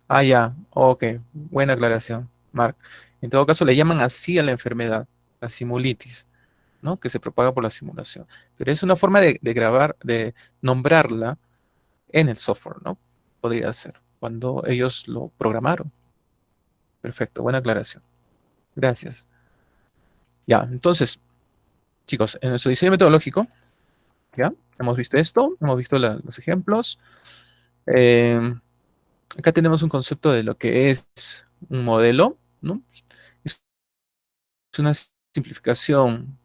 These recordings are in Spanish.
Ah, ya, ok, buena aclaración, Mark. En todo caso, le llaman así a la enfermedad, la simulitis, ¿no? Que se propaga por la simulación. Pero es una forma de grabar, de nombrarla en el software, ¿no? Podría ser, cuando ellos lo programaron. Perfecto, buena aclaración. Gracias. Ya, entonces, chicos, en nuestro diseño metodológico, ¿ya? Hemos visto esto, hemos visto los ejemplos. Eh, Acá tenemos un concepto de lo que es un modelo, ¿no? Es una simplificación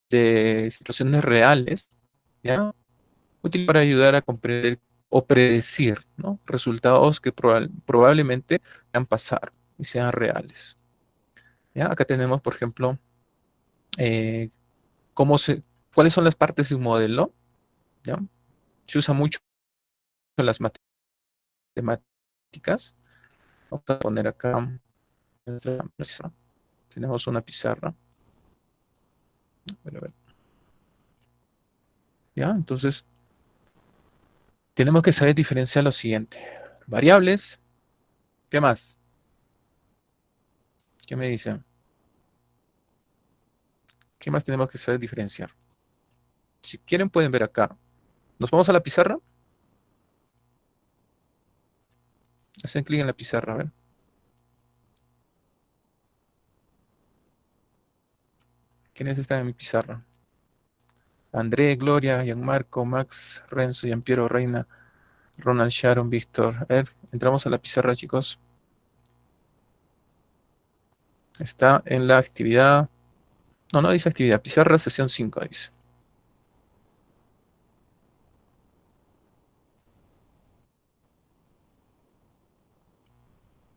de situaciones reales, ¿ya? Útil para ayudar a comprender o predecir, ¿no? Resultados que probablemente van a pasar y sean reales, ¿ya? Acá tenemos, por ejemplo, eh, cuáles son las partes de un modelo, ¿ya? Se usa mucho en las matemáticas. Vamos a poner acá nuestra pizarra. Tenemos una pizarra. A ver. ¿Ya? Entonces, tenemos que saber diferenciar lo siguiente. Variables. ¿Qué más? ¿Qué me dicen? ¿Qué más tenemos que saber diferenciar? Si quieren pueden ver acá. Nos vamos a la pizarra. Hacen clic en la pizarra, a ver. ¿Quiénes están en mi pizarra? André, Gloria, Gianmarco, Max, Renzo, Giampiero, Reina, Ronald, Sharon, Víctor. A ver, entramos a la pizarra, chicos. Está en la actividad. No, no dice actividad. Pizarra, sesión 5, dice.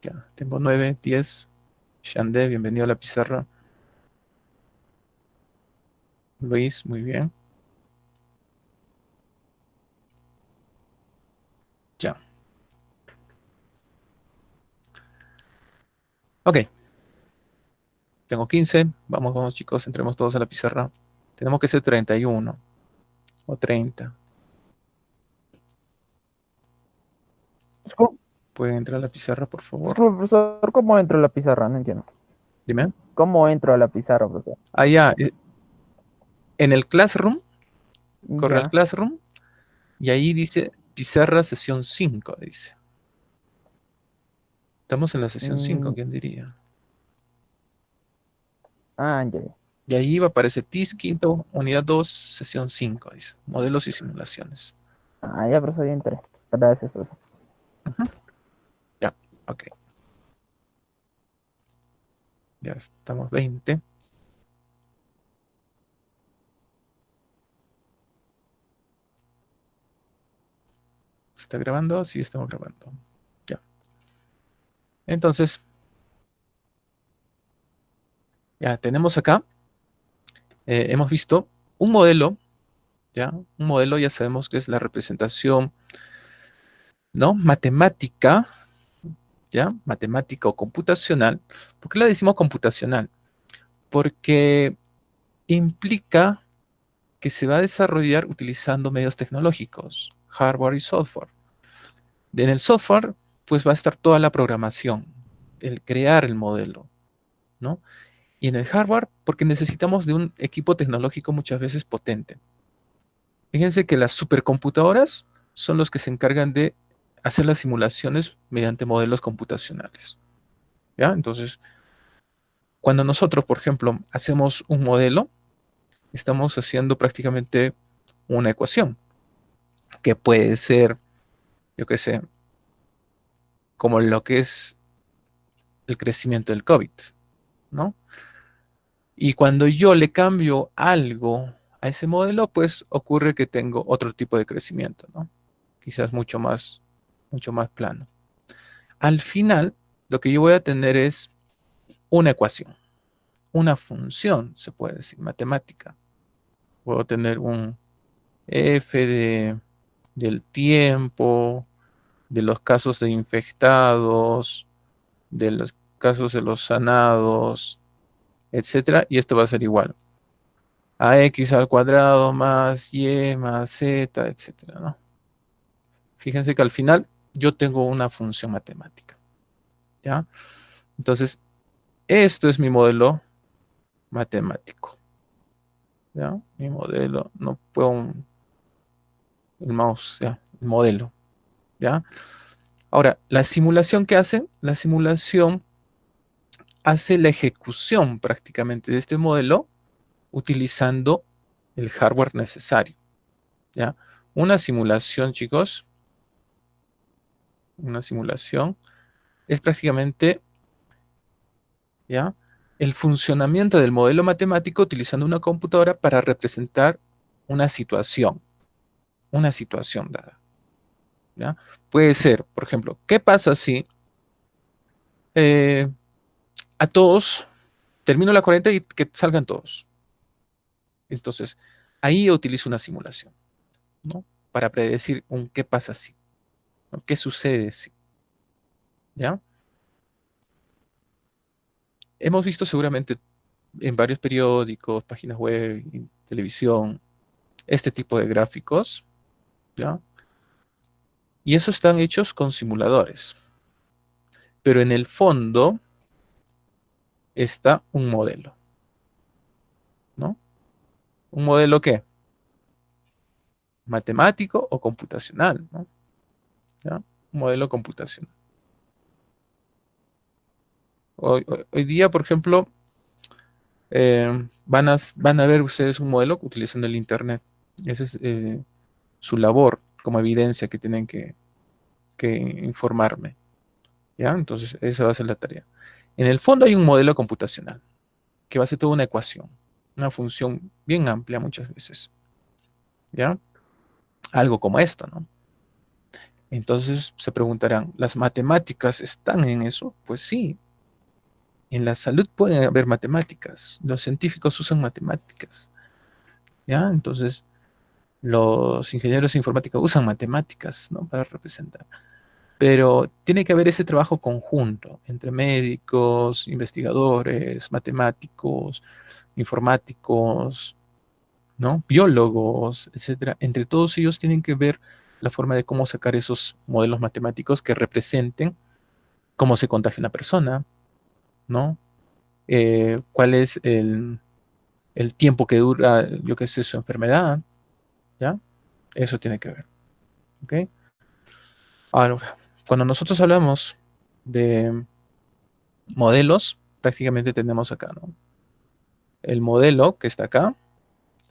Ya, tengo 9, 10. Shandé, bienvenido a la pizarra. Luis, muy bien. Ya. Ok. Tengo 15. Vamos, vamos, chicos. Entremos todos a la pizarra. Tenemos que ser 31 o 30. Discul- ¿Pueden entrar a la pizarra, por favor? Disculpe, profesor, ¿cómo entro a la pizarra? No entiendo. Dime. ¿Cómo entro a la pizarra, profesor? Ah, ya. En el Classroom, corre al Ya. Classroom y ahí dice pizarra sesión 5, dice. Estamos en la sesión 5, Mm, ¿quién diría? ya, ya. Y ahí va a aparecer TIS quinto, unidad 2, sesión 5, dice. Modelos y simulaciones. Ya, profesor, ya entré. Gracias, profesor. Ujú. Ya, ok. Ya estamos 20. ¿Está grabando? Sí, estamos grabando. Ya. Entonces, ya tenemos acá, hemos visto un modelo, ¿ya? Un modelo ya sabemos que es la representación, ¿no? Matemática, ¿ya? Matemática o computacional. ¿Por qué la decimos computacional? Porque implica que se va a desarrollar utilizando medios tecnológicos, hardware y software. En el software, pues va a estar toda la programación, el crear el modelo, ¿no? Y en el hardware, porque necesitamos de un equipo tecnológico muchas veces potente. Fíjense que las supercomputadoras son los que se encargan de hacer las simulaciones mediante modelos computacionales, ¿ya? Entonces, cuando nosotros, por ejemplo, hacemos un modelo, estamos haciendo prácticamente una ecuación, que puede ser, yo qué sé, como lo que es el crecimiento del COVID, ¿no? Y cuando yo le cambio algo a ese modelo, pues ocurre que tengo otro tipo de crecimiento, ¿no? Quizás mucho más plano. Al final, lo que yo voy a tener es una ecuación, una función, se puede decir, matemática. Puedo tener un f del tiempo, de los casos de infectados, de los casos de los sanados, etcétera, y esto va a ser igual. Ax al cuadrado más y más z, etcétera, ¿no? Fíjense que al final yo tengo una función matemática, ¿ya? Entonces, esto es mi modelo matemático, ¿ya? Mi modelo, no puedo, el mouse, ¿ya? El modelo, ¿ya? Ahora, la simulación que hace, la simulación hace la ejecución prácticamente de este modelo utilizando el hardware necesario, ¿ya? Una simulación, chicos, una simulación es prácticamente, ¿ya? El funcionamiento del modelo matemático utilizando una computadora para representar una situación dada, ¿ya? Puede ser, por ejemplo, ¿qué pasa si eh, a todos termino la cuarentena y que salgan todos? Entonces, ahí utilizo una simulación, ¿no? Para predecir un qué pasa si, ¿no? ¿Qué sucede si? ¿Ya? Hemos visto seguramente en varios periódicos, páginas web, y televisión, este tipo de gráficos, ¿ya? Y esos están hechos con simuladores. Pero en el fondo está un modelo, ¿no? ¿Un modelo qué? Matemático o computacional, ¿no? ¿Ya? Un modelo computacional. Hoy día, por ejemplo, van a ver ustedes un modelo utilizando el Internet. Esa es su labor como evidencia que tienen que informarme. ¿Ya? Entonces, esa va a ser la tarea. En el fondo hay un modelo computacional que va a ser toda una ecuación, una función bien amplia muchas veces. ¿Ya? Algo como esto, ¿no? Entonces se preguntarán, ¿las matemáticas están en eso? Pues sí, en la salud pueden haber matemáticas, los científicos usan matemáticas, ¿ya? Entonces los ingenieros de informática usan matemáticas, ¿no? Para representar. Pero tiene que haber ese trabajo conjunto entre médicos, investigadores, matemáticos, informáticos, ¿no? Biólogos, etcétera. Entre todos ellos tienen que ver la forma de cómo sacar esos modelos matemáticos que representen cómo se contagia una persona, ¿no? Cuál es el tiempo que dura, yo qué sé, su enfermedad, ¿ya? Eso tiene que ver, ¿ok? Ahora, cuando nosotros hablamos de modelos, prácticamente tenemos acá, ¿no? El modelo que está acá,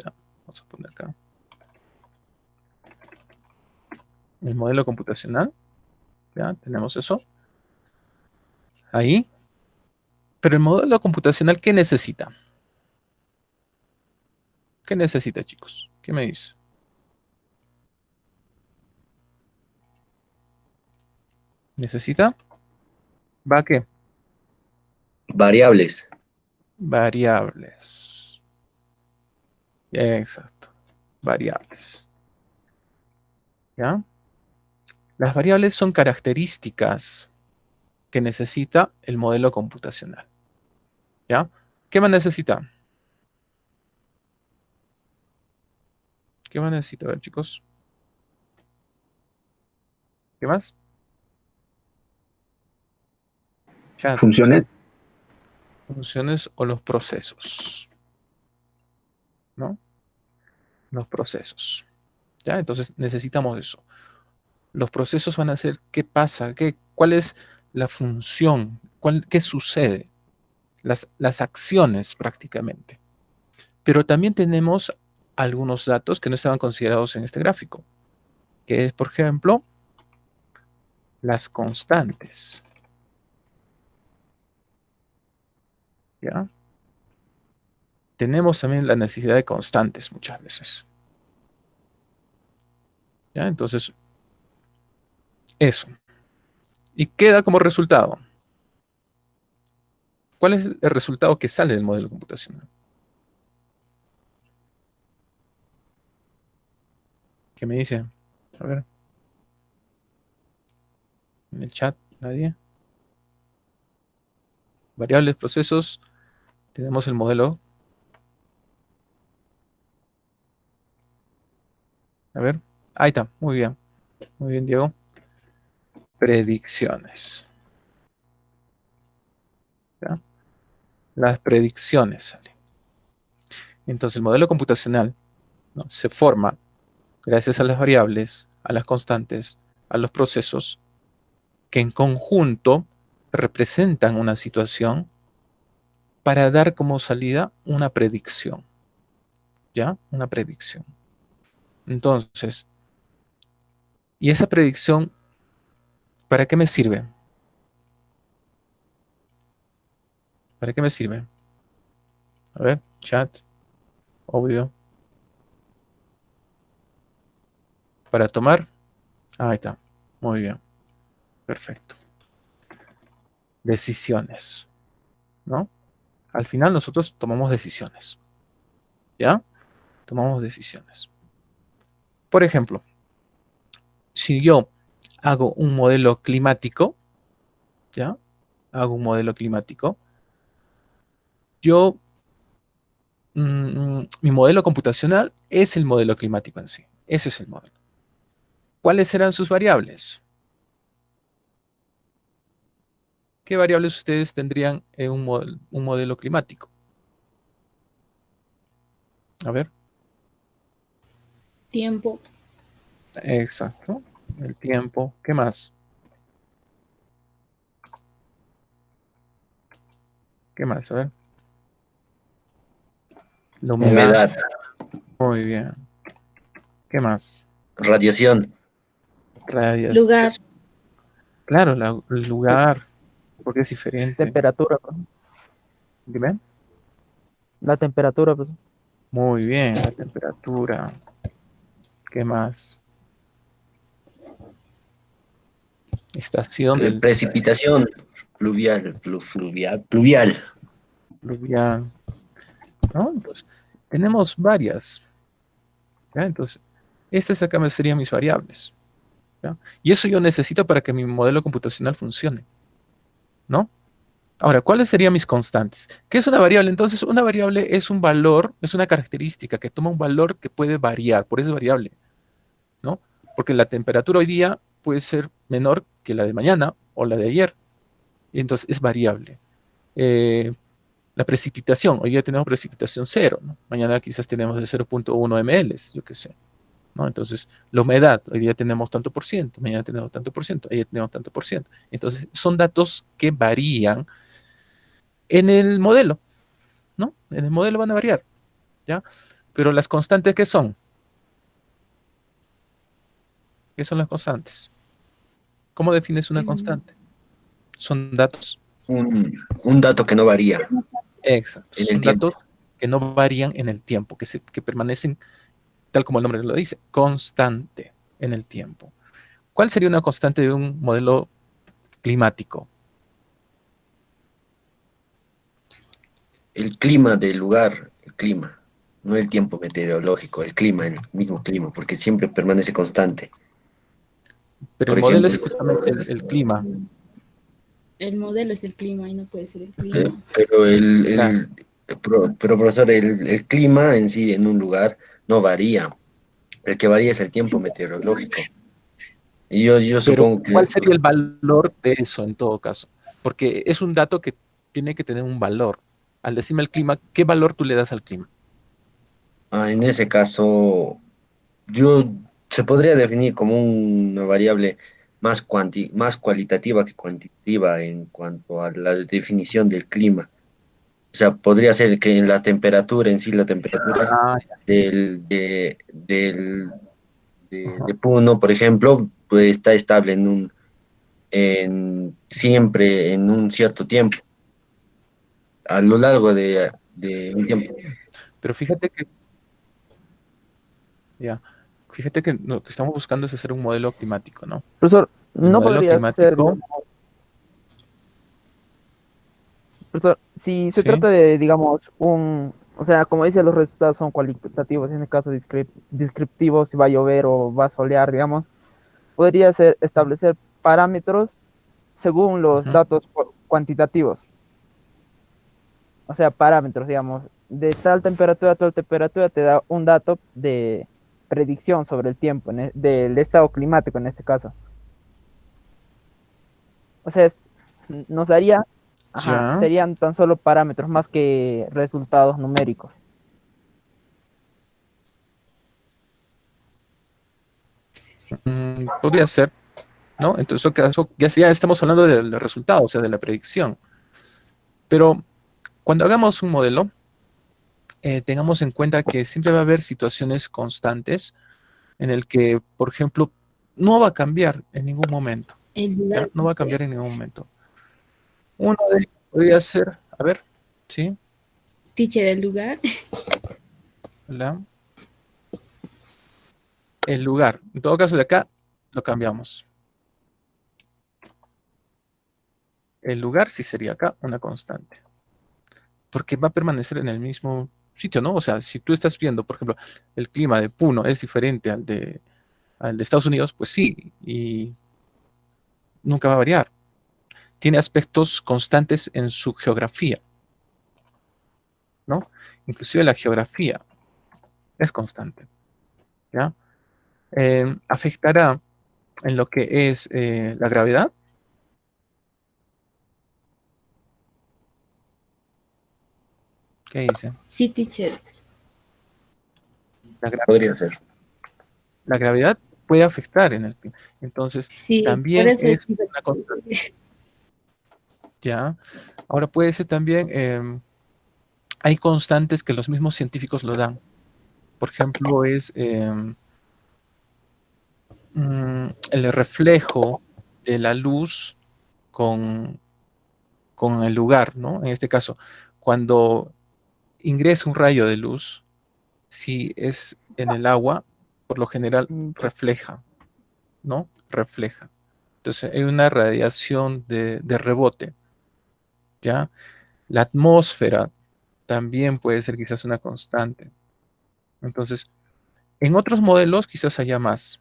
ya, vamos a poner acá, el modelo computacional, ya, tenemos eso, ahí. Pero el modelo computacional, ¿qué necesita? ¿Qué necesita, chicos? ¿Qué me dice? ¿Necesita? ¿Va a qué? Variables. Variables. Exacto. Variables. ¿Ya? Las variables son características que necesita el modelo computacional. ¿Ya? ¿Qué más necesita? ¿Qué más necesita? A ver, chicos. ¿Qué más? Chat. Funciones. Funciones o los procesos. ¿No? Los procesos. ¿Ya? Entonces necesitamos eso. Los procesos van a ser qué pasa, cuál es la función, qué sucede, las acciones prácticamente. Pero también tenemos algunos datos que no estaban considerados en este gráfico, que es, por ejemplo, las constantes. ¿Ya? Tenemos también la necesidad de constantes muchas veces. ¿Ya? Entonces, eso. ¿Y qué da como resultado? ¿Cuál es el resultado que sale del modelo computacional? ¿Qué me dice? A ver, en el chat, nadie. Variables, procesos, tenemos el modelo. A ver, ahí está, muy bien, Diego. predicciones. ¿Ya? Las predicciones salen. Entonces el modelo computacional, ¿no?, se forma gracias a las variables, a las constantes, a los procesos, que en conjunto representan una situación para dar como salida una predicción. ¿Ya? Una predicción. Entonces, ¿y esa predicción para qué me sirve? ¿Para qué me sirve? A ver, chat, audio. Para tomar. Ahí está. Muy bien. Perfecto. Decisiones, ¿no? Al final nosotros tomamos decisiones. ¿Ya? Tomamos decisiones. Por ejemplo, si yo hago un modelo climático, ¿ya? Hago un modelo climático. Yo, mi modelo computacional es el modelo climático en sí. Ese es el modelo. ¿Cuáles serán sus variables? ¿Qué variables ustedes tendrían en un modelo climático? A ver. Tiempo. Exacto. El tiempo. ¿Qué más? ¿Qué más? A ver. La humedad. Humedad, Muy bien. ¿Qué más? radiación, Radiación. Lugar. Claro, el lugar, porque es diferente. Temperatura, pues. Dime. La temperatura, pues. Muy bien, la temperatura. ¿Qué más? Estación del precipitación, pluvial. pluvial, ¿no? Entonces, tenemos varias. ¿Ya? Entonces, estas acá me serían mis variables. ¿Ya? Y eso yo necesito para que mi modelo computacional funcione, ¿no? Ahora, ¿cuáles serían mis constantes? ¿Qué es una variable? Entonces, una variable es un valor, es una característica que toma un valor que puede variar, por eso es variable, ¿no? Porque la temperatura hoy día puede ser menor que la de mañana o la de ayer, y entonces es variable. La precipitación, hoy día tenemos precipitación cero, ¿no? Mañana quizás tenemos de 0.1 ml, yo qué sé, ¿no? Entonces, la humedad, hoy día tenemos tanto por ciento, mañana tenemos tanto por ciento, ayer tenemos tanto por ciento. Entonces, son datos que varían en el modelo, ¿no? En el modelo van a variar, ¿ya? Pero las constantes, ¿qué son? ¿Qué son las constantes? ¿Cómo defines una constante? Son datos. Un dato que no varía Exacto. en el Son tiempo. datos que no varían en el tiempo, que permanecen, tal como el nombre lo dice, constante en el tiempo. ¿Cuál sería una constante de un modelo climático? El clima del lugar, el clima, no el tiempo meteorológico, el clima, el mismo clima, porque siempre permanece constante. Pero el Por modelo ejemplo, es justamente el clima. El modelo es el clima y no puede ser el clima. pero Claro. pero profesor, el clima en sí en un lugar no varía. El que varía es el tiempo meteorológico. Y yo Pero, supongo que ¿cuál sería el valor de eso en todo caso? Porque es un dato que tiene que tener un valor. Al decirme el clima, ¿qué valor tú le das al clima? en ese caso yo se podría definir como una variable más cualitativa que cuantitativa en cuanto a la definición del clima. O sea, podría ser que en la temperatura, en sí, la temperatura Ah, ya. de Puno, por ejemplo, pues está estable siempre en un cierto tiempo, a lo largo de un tiempo. Pero fíjate que, ya, fíjate que lo que estamos buscando es hacer un modelo climático, ¿no? Profesor, El no modelo podría ser, climático, digamos, profesor, si se ¿sí? trata de, digamos, o sea, como dice, los resultados son cualitativos, en el caso descriptivos, si va a llover o va a solear, digamos, podría ser establecer parámetros según los Ujú. datos cuantitativos, o sea, parámetros, digamos, de tal temperatura a tal temperatura te da un dato de predicción sobre el tiempo, del estado climático en este caso. O sea, nos daría, ajá, Ya. serían tan solo parámetros más que resultados numéricos. Podría ser, ¿no? Entonces, en caso, ya estamos hablando del resultado, o sea, de la predicción. Pero cuando hagamos un modelo, tengamos en cuenta que siempre va a haber situaciones constantes en el que, por ejemplo, no va a cambiar en ningún momento, El ¿ya? lugar, No va a cambiar en ningún momento. Uno de ellos podría ser, a ver, ¿sí? teacher, el lugar. Hola. El lugar. En todo caso, de acá lo cambiamos. El lugar sí sería acá una constante, porque va a permanecer en el mismo sitio, ¿no? O sea, si tú estás viendo, por ejemplo, el clima de Puno es diferente al de Estados Unidos, pues sí, y nunca va a variar. Tiene aspectos constantes en su geografía, ¿no? Inclusive la geografía es constante, ¿ya? Afectará en lo que es la gravedad. ¿Qué dice? Sí, teacher. La, gra- Podría ser. la gravedad puede afectar en el clima. Entonces, Sí, por también eso es es que una constante, ¿ya? Ahora puede ser también, hay constantes que los mismos científicos lo dan. Por ejemplo, es el reflejo de la luz con, con el lugar, ¿no? En este caso, cuando ingresa un rayo de luz, si es en el agua, por lo general Mm, refleja, ¿no? Refleja. Entonces hay una radiación de rebote, ¿ya? La atmósfera también puede ser quizás una constante. Entonces, en otros modelos quizás haya más,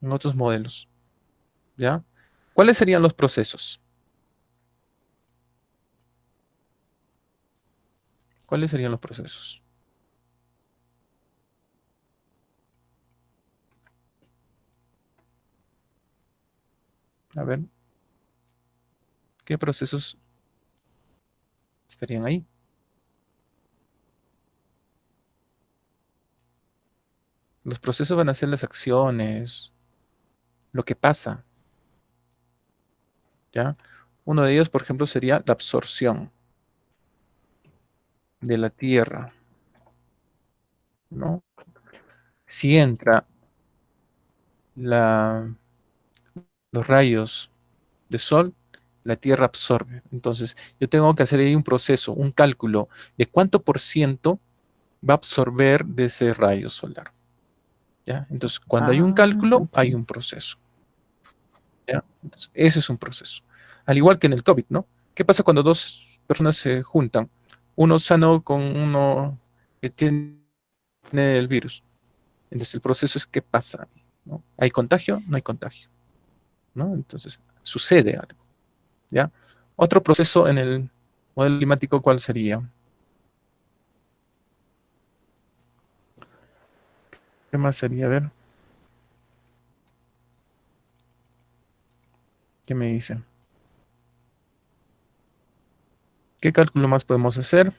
en otros modelos, ¿ya? ¿Cuáles serían los procesos? ¿Cuáles serían los procesos? A ver, ¿qué procesos estarían ahí? Los procesos van a ser las acciones, lo que pasa, ¿ya? Uno de ellos, por ejemplo, sería la absorción de la Tierra, ¿no? Si entra la, los rayos de sol, la Tierra absorbe. Entonces, yo tengo que hacer ahí un proceso, un cálculo de cuánto por ciento va a absorber de ese rayo solar, ¿ya? Entonces, cuando hay un cálculo, hay un proceso, ¿ya? Entonces, ese es un proceso. Al igual que en el COVID, ¿no? ¿Qué pasa cuando dos personas se juntan? Uno sano con uno que tiene el virus. Entonces, el proceso es qué pasa, ¿no? ¿Hay contagio? No hay contagio, ¿no? Entonces, sucede algo, ¿ya? Otro proceso en el modelo climático, ¿cuál sería? ¿Qué más sería? A ver, ¿qué me dice? ¿Qué cálculo más podemos hacer?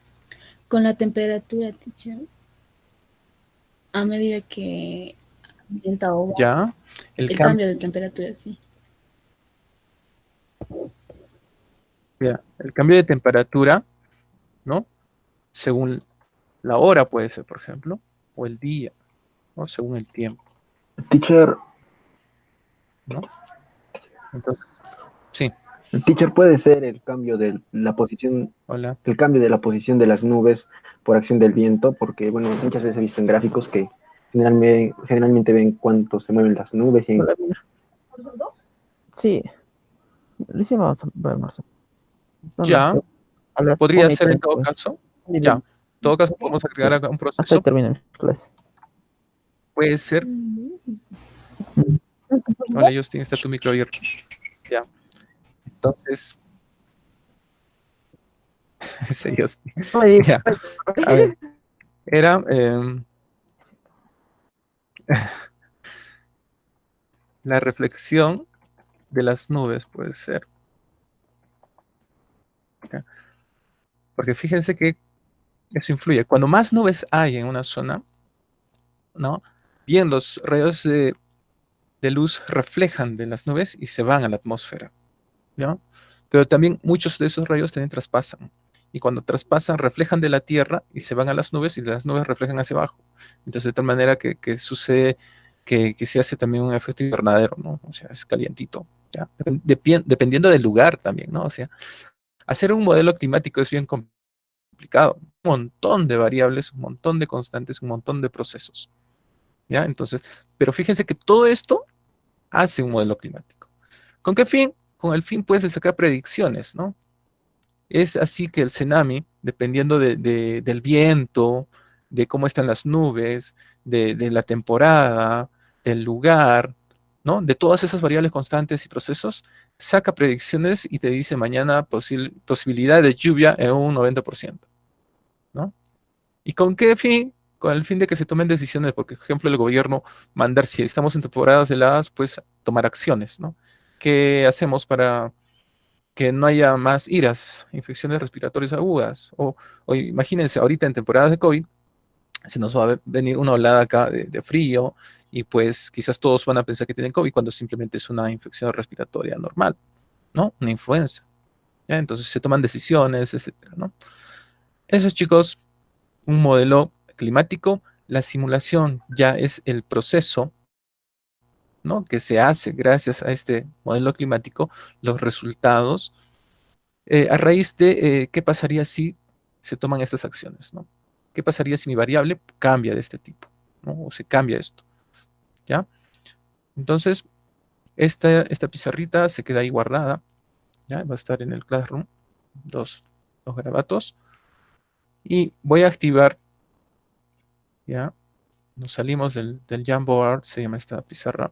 con la temperatura, teacher. A medida que aumenta o baja. Ya, el El cambio, cambio de temperatura, sí. el cambio de temperatura, ¿no? Según la hora puede ser, por ejemplo, o el día, ¿no? Según el tiempo, Teacher, ¿no? Entonces, sí, teacher puede ser el cambio de la posición, hola. el cambio de la posición de las nubes por acción del viento, porque bueno, muchas veces he visto en gráficos que generalmente ven cuánto se mueven las nubes y hola, Vir. Sí, recién vamos a vernos. Son Ya, a las podría 1 y ser en 30, todo pues. caso, Dime. ya, en todo caso podemos Sí, agregar acá un hasta ahí proceso, termina mi clase. puede ser, hola Justin, está tu micro abierto, ya, entonces, ese Justin, Ay, ya, a ver, era la reflexión de las nubes puede ser. ¿Ya? Porque fíjense que eso influye. Cuando más nubes hay en una zona, ¿no? Bien, los rayos de luz reflejan de las nubes y se van a la atmósfera, ¿ya? Pero también muchos de esos rayos también traspasan. Y cuando traspasan, reflejan de la Tierra y se van a las nubes y las nubes reflejan hacia abajo. Entonces, de tal manera que sucede que se hace también un efecto invernadero, ¿no? O sea, es calientito, ¿ya? Dependiendo del lugar también, ¿no? O sea, hacer un modelo climático es bien complicado. Un montón de variables, un montón de constantes, un montón de procesos, ¿ya? Entonces, pero fíjense que todo esto hace un modelo climático. ¿Con qué fin? Con el fin, pues, de sacar predicciones, ¿no? Es así que el tsunami, dependiendo del viento, de cómo están las nubes, de la temporada, del lugar, ¿no? De todas esas variables constantes y procesos, saca predicciones y te dice mañana posibilidad de lluvia en un 90%, ¿no? ¿Y con qué fin? Con el fin de que se tomen decisiones, porque, por ejemplo, el gobierno mandar, si estamos en temporadas heladas, pues tomar acciones, ¿no? ¿Qué hacemos para que no haya más iras, infecciones respiratorias agudas? O imagínense, ahorita en temporadas de COVID, se nos va a venir una olada acá de frío y pues quizás todos van a pensar que tienen COVID cuando simplemente es una infección respiratoria normal, ¿no? Una influenza. ¿Ya? Entonces se toman decisiones, etcétera, ¿no? Eso, chicos, un modelo climático. La simulación ya es el proceso, ¿no? Que se hace gracias a este modelo climático, los resultados, a raíz de qué pasaría si se toman estas acciones, ¿no? ¿Qué pasaría si mi variable cambia de este tipo, ¿no? O se cambia esto, ¿ya? Entonces, esta pizarrita se queda ahí guardada, ¿ya? Va a estar en el Classroom, dos garabatos, y voy a activar, ¿ya? Nos salimos del Jamboard, se llama esta pizarra.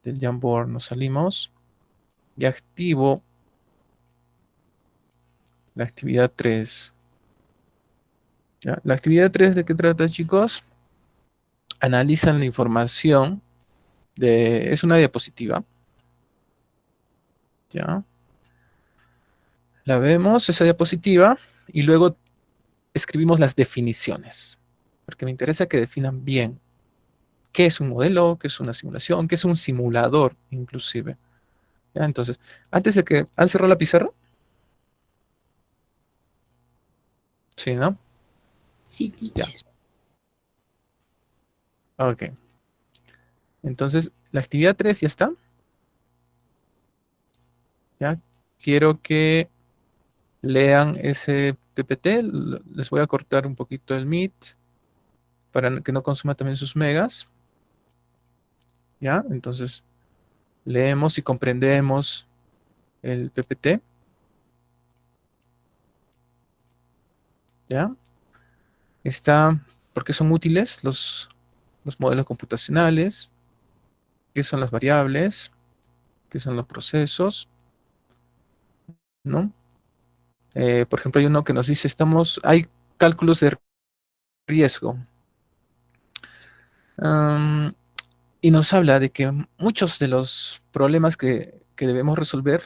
Del Jamboard nos salimos y activo la actividad 3. ¿Ya? La actividad 3, ¿de qué trata, chicos? Analizan la información es una diapositiva. ¿Ya? La vemos, esa diapositiva, y luego escribimos las definiciones. Porque me interesa que definan bien qué es un modelo, qué es una simulación, qué es un simulador, inclusive. ¿Ya? Entonces, antes de que... ¿Han cerrado la pizarra? Sí, ¿no? Sí, Ya. teacher. Ok. Entonces, la actividad 3 ya está. Ya. Quiero que lean ese PPT. Les voy a cortar un poquito el Meet para que no consuma también sus megas. ¿Ya? Entonces, leemos y comprendemos el PPT. ¿Ya? Está, porque son útiles los modelos computacionales, qué son las variables, qué son los procesos, ¿no? Por ejemplo, hay uno que nos dice, hay cálculos de riesgo. Y nos habla de que muchos de los problemas que debemos resolver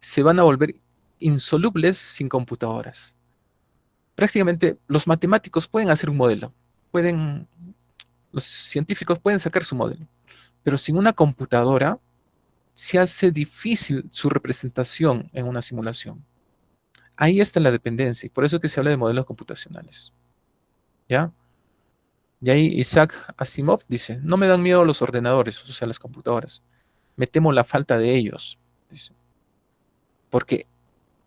se van a volver insolubles sin computadoras. Prácticamente los matemáticos pueden hacer un modelo, los científicos pueden sacar su modelo, pero sin una computadora se hace difícil su representación en una simulación. Ahí está la dependencia, y por eso es que se habla de modelos computacionales. ¿Ya? Y ahí Isaac Asimov dice, no me dan miedo los ordenadores, o sea, las computadoras. Me temo la falta de ellos, dice. Porque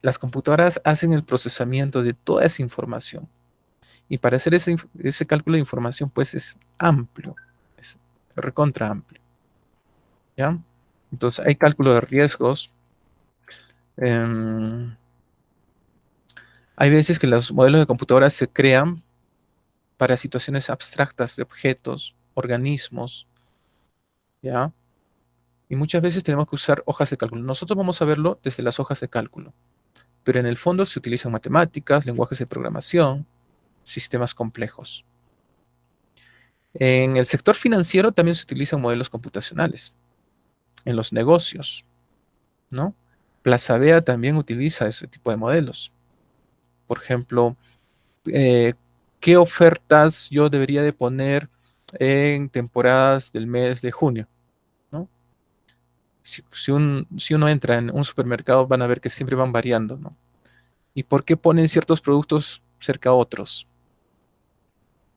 las computadoras hacen el procesamiento de toda esa información. Y para hacer ese cálculo de información, pues es amplio, es recontra amplio. ¿Ya? Entonces hay cálculo de riesgos. Hay veces que los modelos de computadoras se crean para situaciones abstractas de objetos, organismos, ¿ya? Y muchas veces tenemos que usar hojas de cálculo. Nosotros vamos a verlo desde las hojas de cálculo, pero en el fondo se utilizan matemáticas, lenguajes de programación, sistemas complejos. En el sector financiero también se utilizan modelos computacionales. en los negocios, ¿no? Plaza Vea también utiliza ese tipo de modelos. Por ejemplo, ¿qué ofertas yo debería de poner en temporadas del mes de junio? ¿No? Si uno entra en un supermercado, van a ver que siempre van variando, ¿no? ¿Y por qué ponen ciertos productos cerca a otros?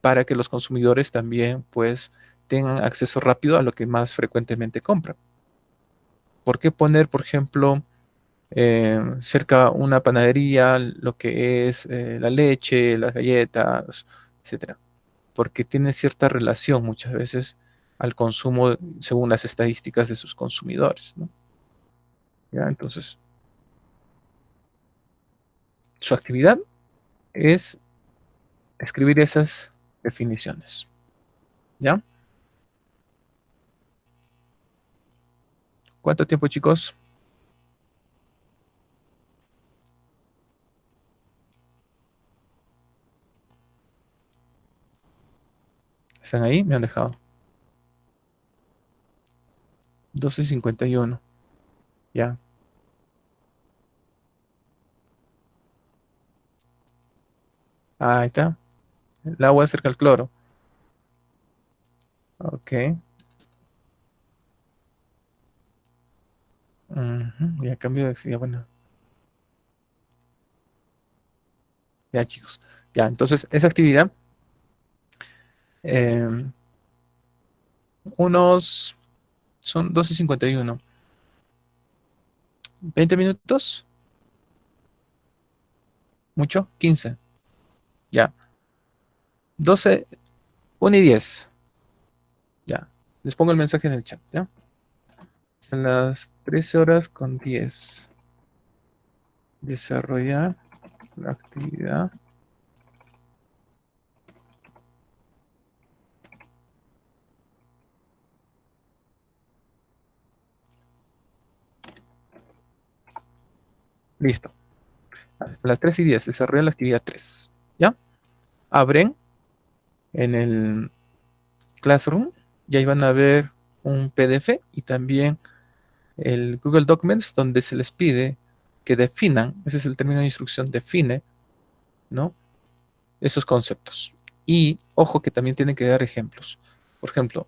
Para que los consumidores también, pues, tengan acceso rápido a lo que más frecuentemente compran. ¿Por qué poner, por ejemplo, cerca una panadería lo que es la leche, las galletas, etcétera? Porque tiene cierta relación muchas veces al consumo según las estadísticas de sus consumidores, ¿no? ¿Ya? Entonces, su actividad es escribir esas definiciones, ¿ya? ¿Cuánto tiempo, chicos? ¿Están ahí? Me han dejado. 12:51. Ya. Ahí está. El agua acerca al cloro. Ok. Ujú, ya cambio de... Ya, bueno. Ya, chicos. Ya, entonces, esa actividad, eh, unos... Son 12:51. 20 minutos. ¿Mucho? 15. Ya. 12, 1:10. Ya. Les pongo el mensaje en el chat, ¿ya? Son las 13:10. Desarrollar la actividad. Listo. A las 3:10. Desarrollar la actividad 3. ¿Ya? Abren en el Classroom y ahí van a ver un PDF y también el Google Documents donde se les pide que definan, ese es el término de instrucción, define, ¿no? Esos conceptos. Y ojo que también tienen que dar ejemplos. Por ejemplo,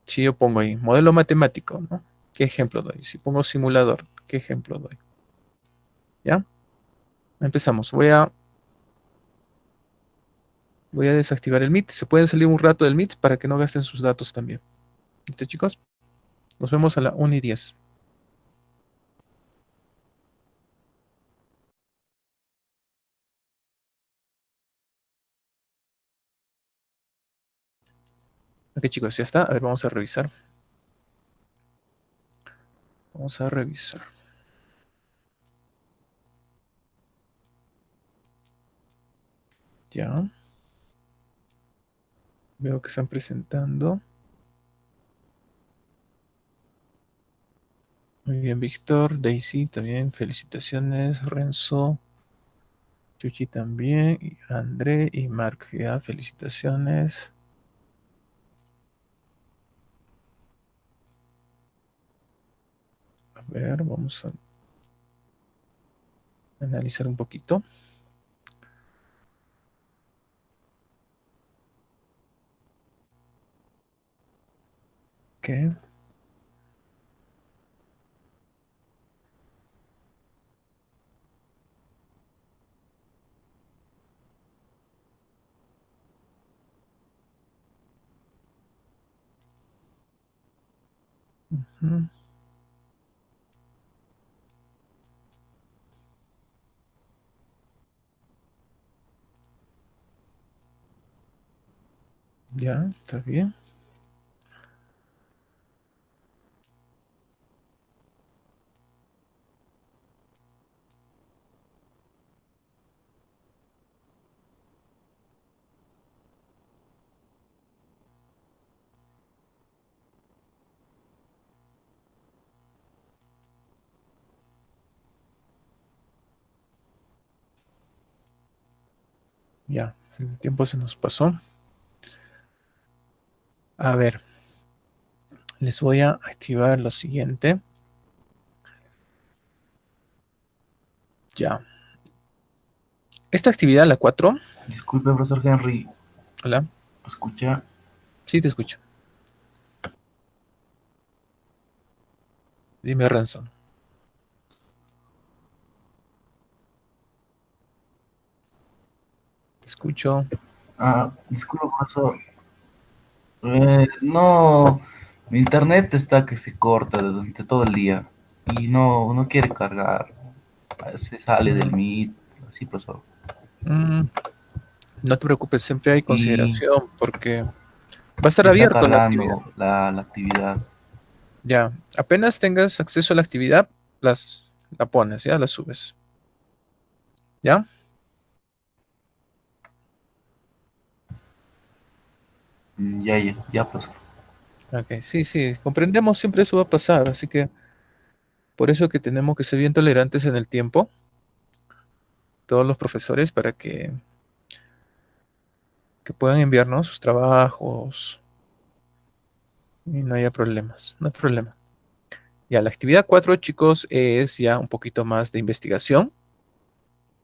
si yo pongo ahí modelo matemático, ¿no? ¿Qué ejemplo doy? Si pongo simulador, ¿qué ejemplo doy? ¿Ya? Empezamos. Voy a desactivar el Meet. Se pueden salir un rato del Meet para que no gasten sus datos también. ¿Listo, chicos? Nos vemos a la 1:10. Ok, chicos, ya está. A ver, vamos a revisar. Vamos a revisar. Ya. Veo que están presentando. Muy bien, Víctor. Daisy también. Felicitaciones. Renzo. Chuchi también. Y André y Mark. Ya, felicitaciones. A ver, vamos a analizar un poquito. Ok. Ujú. Ya, está bien. Ya, el tiempo se nos pasó. A ver, Les voy a activar lo siguiente. Ya. Esta actividad, la 4. Disculpe, profesor Henry. Hola. ¿Me escucha? Sí, te escucho. Dime, Ransom. Te escucho. Disculpe, profesor. No, mi internet está que se corta durante todo el día y no quiere cargar. Se sale del Meet, así, profesor. No te preocupes, siempre hay Y consideración porque va a estar ya está abierto la actividad. cargando la actividad. Ya, apenas tengas acceso a la actividad, la pones, ya la subes. ¿Ya? Ya, profesor. Ok, sí, comprendemos, siempre eso va a pasar, así que por eso que tenemos que ser bien tolerantes en el tiempo, todos los profesores, para que puedan enviarnos sus trabajos y no haya problemas, no hay problema. Ya, la actividad 4, chicos, es ya un poquito más de investigación.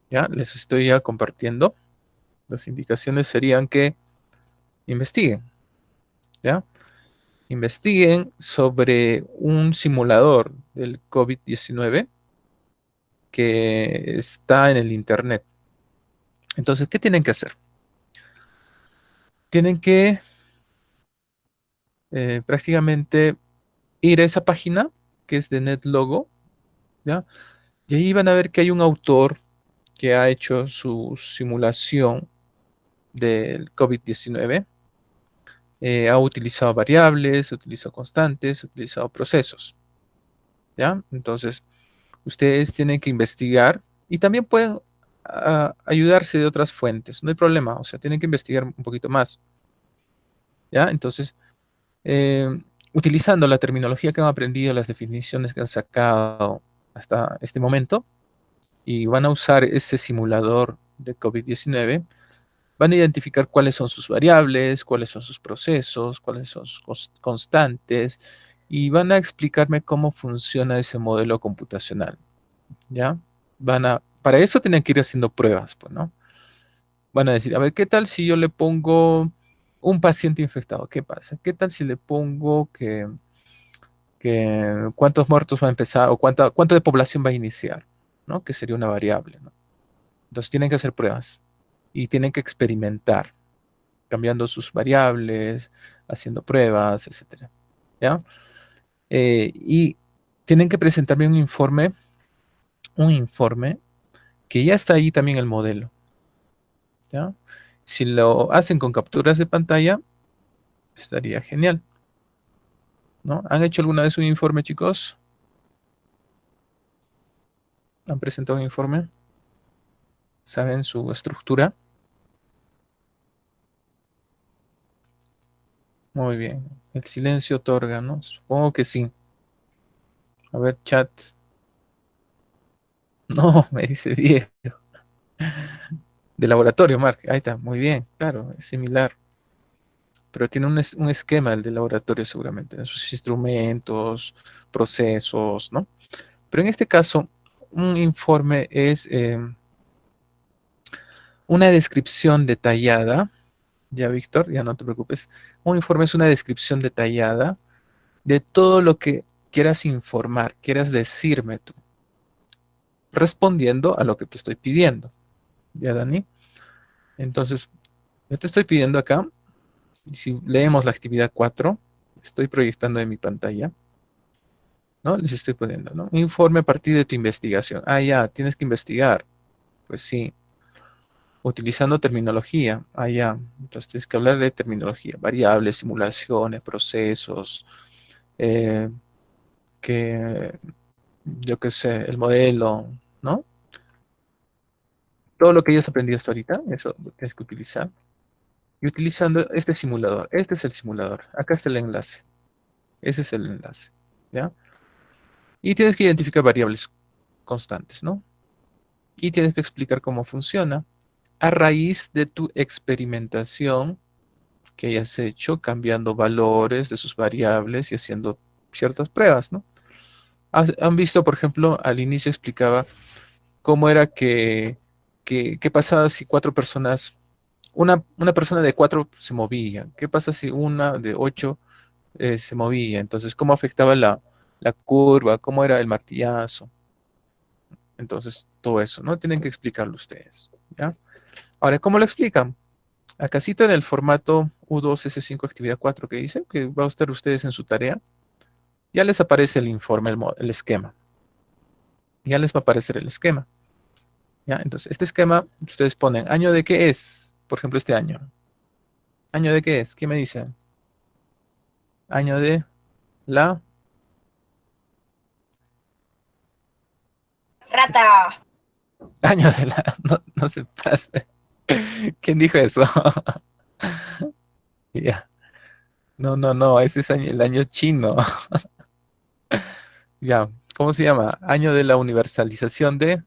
Ya, les estoy ya compartiendo. Las indicaciones serían que investiguen, ¿ya? Investiguen sobre un simulador del COVID-19 que está en el Internet. Entonces, ¿qué tienen que hacer? Tienen que prácticamente ir a esa página que es de NetLogo, ¿ya? Y ahí van a ver que hay un autor que ha hecho su simulación del COVID-19. Ha utilizado variables, ha utilizado constantes, ha utilizado procesos, ¿ya? Entonces, ustedes tienen que investigar y también pueden ayudarse de otras fuentes, no hay problema, o sea, tienen que investigar un poquito más, ¿ya? Entonces, eh, utilizando la terminología que han aprendido, las definiciones que han sacado hasta este momento, y van a usar ese simulador de COVID-19, van a identificar cuáles son sus variables, cuáles son sus procesos, cuáles son sus constantes, y van a explicarme cómo funciona ese modelo computacional, ¿ya? Para eso tienen que ir haciendo pruebas, pues, ¿no? Van a decir, a ver, ¿qué tal si yo le pongo un paciente infectado? ¿Qué pasa? ¿Qué tal si le pongo que cuántos muertos va a empezar o cuánto de población va a iniciar, ¿no? Que sería una variable, ¿no? Entonces tienen que hacer pruebas y tienen que experimentar, cambiando sus variables, haciendo pruebas, etcétera, ¿ya? Y tienen que presentarme un informe que ya está ahí también el modelo, ¿ya? Si lo hacen con capturas de pantalla, estaría genial, ¿no? ¿Han hecho alguna vez un informe, chicos? ¿Han presentado un informe? ¿Saben su estructura? Muy bien. El silencio otorga, ¿no? Supongo que sí. A ver, chat. No, me dice Diego. De laboratorio, Mark. Ahí está, muy bien. Claro, es similar. Pero tiene un esquema el de laboratorio seguramente, en sus instrumentos, procesos, ¿no? Pero en este caso, un informe es una descripción detallada. Ya, Víctor, ya no te preocupes. Un informe es una descripción detallada de todo lo que quieras informar, quieras decirme tú, respondiendo a lo que te estoy pidiendo. ¿Ya, Dani? Entonces, yo te estoy pidiendo acá, y si leemos la actividad 4, estoy proyectando en mi pantalla, ¿no? Les estoy poniendo, ¿no? Informe a partir de tu investigación. Ah, ya, tienes que investigar. Pues sí. Utilizando terminología. Ah, ya. Entonces tienes que hablar de terminología. Variables, simulaciones, procesos, eh, que, yo qué sé, el modelo, ¿no? Todo lo que hayas aprendido hasta ahorita, eso lo tienes que utilizar. Y utilizando este simulador. Este es el simulador. Acá está el enlace. Ese es el enlace. ¿Ya? Y tienes que identificar variables constantes, ¿no? Y tienes que explicar cómo funciona a raíz de tu experimentación que hayas hecho cambiando valores de sus variables y haciendo ciertas pruebas, ¿no? Han visto, por ejemplo, al inicio explicaba cómo era qué pasaba si cuatro personas, una persona de 4 se movía, qué pasa si una de 8 se movía, entonces cómo afectaba la curva, cómo era el martillazo, entonces todo eso, ¿no? Tienen que explicarlo ustedes, ¿ya? Ahora, ¿cómo lo explican? Acá cita en el formato U2S5 actividad 4 que dice, que va a estar ustedes en su tarea, ya les aparece el informe, el esquema, ya les va a aparecer el esquema. ¿Ya? Entonces, este esquema, ustedes ponen, ¿año de qué es? Por ejemplo, este año. ¿Año de qué es? ¿Qué me dice? Año de la... Rata. Año de la... No se pase. ¿Quién dijo eso? Ya. No, ese es el año chino. Ya. ¿Cómo se llama? Año de la universalización de...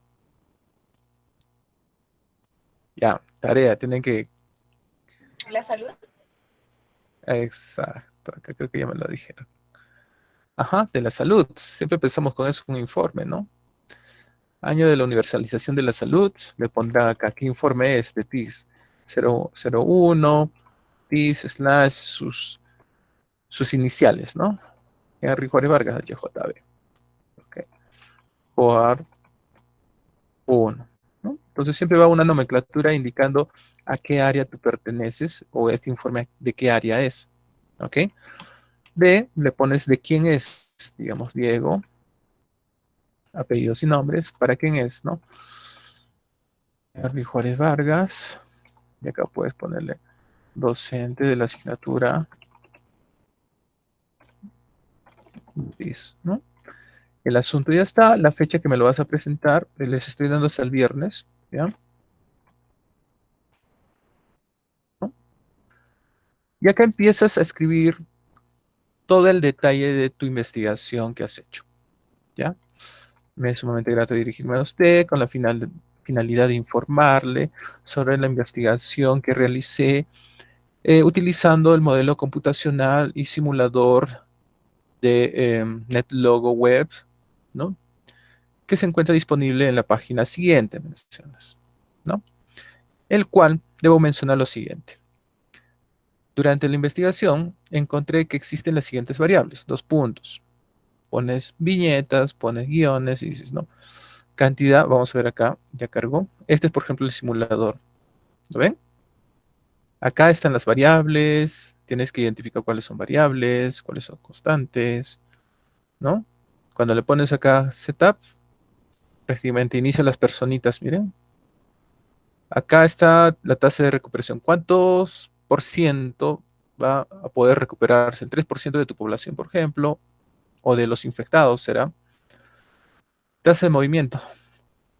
Ya, tarea, tienen que... La salud. Exacto, acá creo que ya me lo dijeron. Ajá, de la salud. Siempre empezamos con eso, un informe, ¿no? Año de la universalización de la salud, le pondrán acá qué informe es de TIS 001, TIS slash sus iniciales, ¿no? Henry Juárez Vargas, YJB. Ok. Por 1. ¿No? Entonces siempre va una nomenclatura indicando a qué área tú perteneces o este informe de qué área es. ¿Ok? B, le pones de quién es, digamos, Diego, apellidos y nombres, para quién es, ¿no? Henry Juárez Vargas, y acá puedes ponerle docente de la asignatura, ¿no? El asunto ya está, la fecha que me lo vas a presentar, les estoy dando hasta el viernes, ¿ya? ¿No? Y acá empiezas a escribir todo el detalle de tu investigación que has hecho, ¿ya? Me es sumamente grato dirigirme a usted con la finalidad de informarle sobre la investigación que realicé utilizando el modelo computacional y simulador de NetLogo Web, ¿no? Que se encuentra disponible en la página siguiente, mencionas, ¿no? El cual debo mencionar lo siguiente. Durante la investigación encontré que existen las siguientes variables, 2 puntos. Pones viñetas, pones guiones y dices, no, cantidad, vamos a ver acá, ya cargó. Este es, por ejemplo, el simulador. ¿Lo ven? Acá están las variables, tienes que identificar cuáles son variables, cuáles son constantes, ¿no? Cuando le pones acá setup, prácticamente inicia las personitas, miren. Acá está la tasa de recuperación. ¿Cuántos por ciento va a poder recuperarse? El 3% de tu población, por ejemplo, o de los infectados será. Tasa de movimiento.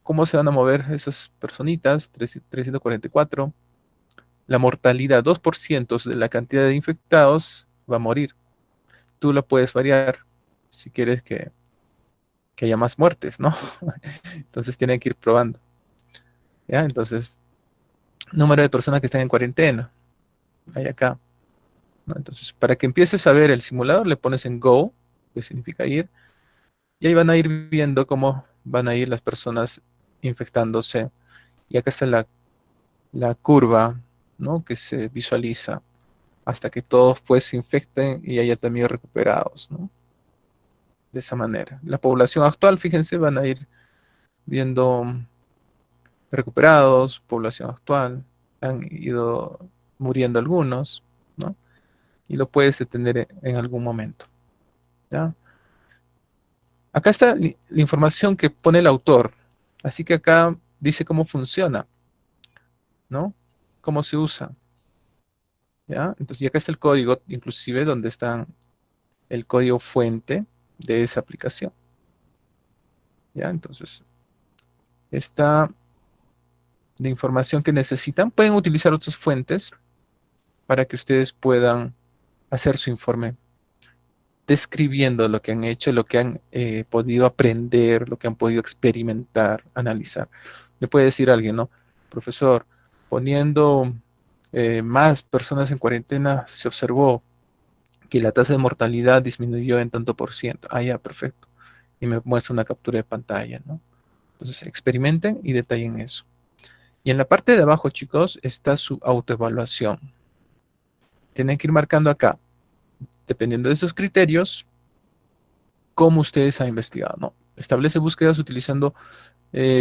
¿Cómo se van a mover esas personitas? 344. La mortalidad, 2% de la cantidad de infectados va a morir. Tú la puedes variar si quieres que haya más muertes, ¿no? Entonces tienen que ir probando. ¿Ya? Entonces, número de personas que están en cuarentena. Hay acá. ¿No? Entonces, para que empieces a ver el simulador, le pones en Go, que significa ir, y ahí van a ir viendo cómo van a ir las personas infectándose. Y acá está la curva, ¿no? Que se visualiza hasta que todos pues se infecten y haya también recuperados, ¿no? De esa manera. La población actual, fíjense, van a ir viendo recuperados, población actual, han ido muriendo algunos, ¿no? Y lo puedes detener en algún momento, ¿ya? Acá está la información que pone el autor, así que acá dice cómo funciona, ¿no? Cómo se usa, ¿ya? Entonces, y acá está el código, inclusive, donde está el código fuente de esa aplicación, ¿ya? Entonces, esta de información que necesitan, pueden utilizar otras fuentes para que ustedes puedan hacer su informe describiendo lo que han hecho, lo que han podido aprender, lo que han podido experimentar, analizar. Le puede decir a alguien, ¿no? Profesor, poniendo más personas en cuarentena, se observó que la tasa de mortalidad disminuyó en tanto por ciento. Ah, ya, perfecto. Y me muestra una captura de pantalla, ¿no? Entonces, experimenten y detallen eso. Y en la parte de abajo, chicos, está su autoevaluación. Tienen que ir marcando acá, dependiendo de esos criterios, cómo ustedes han investigado, ¿no? Establece búsquedas utilizando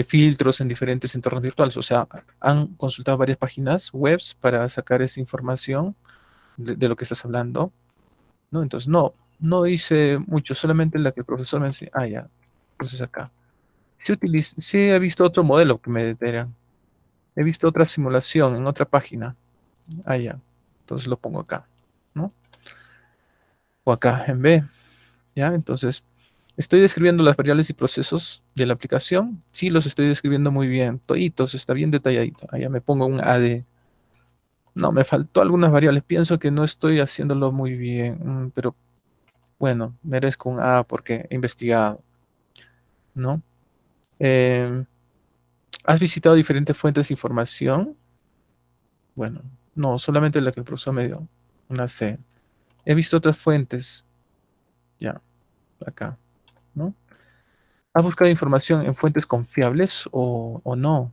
filtros en diferentes entornos virtuales. O sea, han consultado varias páginas web para sacar esa información de lo que estás hablando, ¿no? Entonces, no hice mucho, solamente la que el profesor me enseñó. Ah, ya. Entonces acá. Sí he visto otro modelo que me detallan. He visto otra simulación en otra página. Ah, ya. Entonces lo pongo acá, ¿no? O acá en B. ¿Ya? Entonces, estoy describiendo las variables y procesos de la aplicación. Sí, los estoy describiendo muy bien. Toditos, está bien detalladito. Allá me pongo un AD. No, me faltó algunas variables. Pienso que no estoy haciéndolo muy bien. Pero bueno, merezco un A porque he investigado, ¿no? ¿Has visitado diferentes fuentes de información? Bueno, no, solamente la que el profesor me dio. Una C. He visto otras fuentes. Ya, acá, ¿no? ¿Has buscado información en fuentes confiables o no?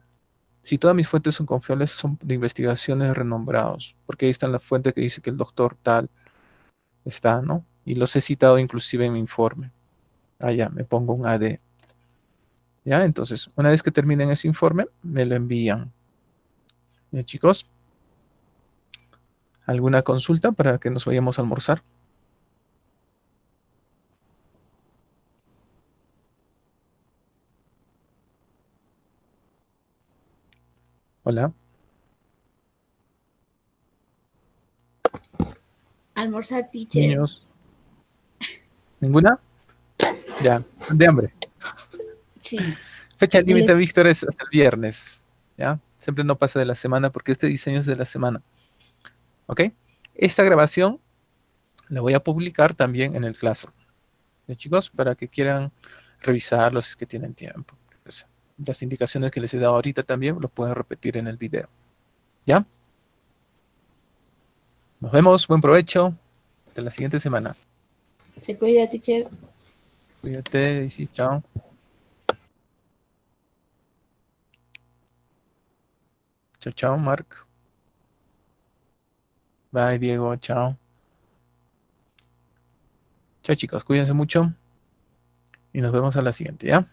Si todas mis fuentes son confiables, son de investigaciones renombrados, porque ahí está la fuente que dice que el doctor tal está, ¿no? Y los he citado inclusive en mi informe. Ah, ya, me pongo un AD. Ya, entonces, una vez que terminen ese informe, me lo envían. Ya, chicos, ¿alguna consulta para que nos vayamos a almorzar? Hola. Almorzar, teacher. Niños. ¿Ninguna? Ya, de hambre. Sí. Fecha Él límite, Víctor, es hasta el viernes. ¿Ya? Siempre no pasa de la semana porque este diseño es de la semana. ¿Ok? Esta grabación la voy a publicar también en el Classroom. ¿Ya, chicos? Para que quieran revisarlo si es que tienen tiempo. Pues, las indicaciones que les he dado ahorita también lo pueden repetir en el video. ¿Ya? Nos vemos. Buen provecho. Hasta la siguiente semana. se cuida, teacher. Cuídate. Y sí, chao. Chao, chao, Mark. Bye, Diego. Chao. Chao, chicos. Cuídense mucho. Y nos vemos a la siguiente, ¿ya?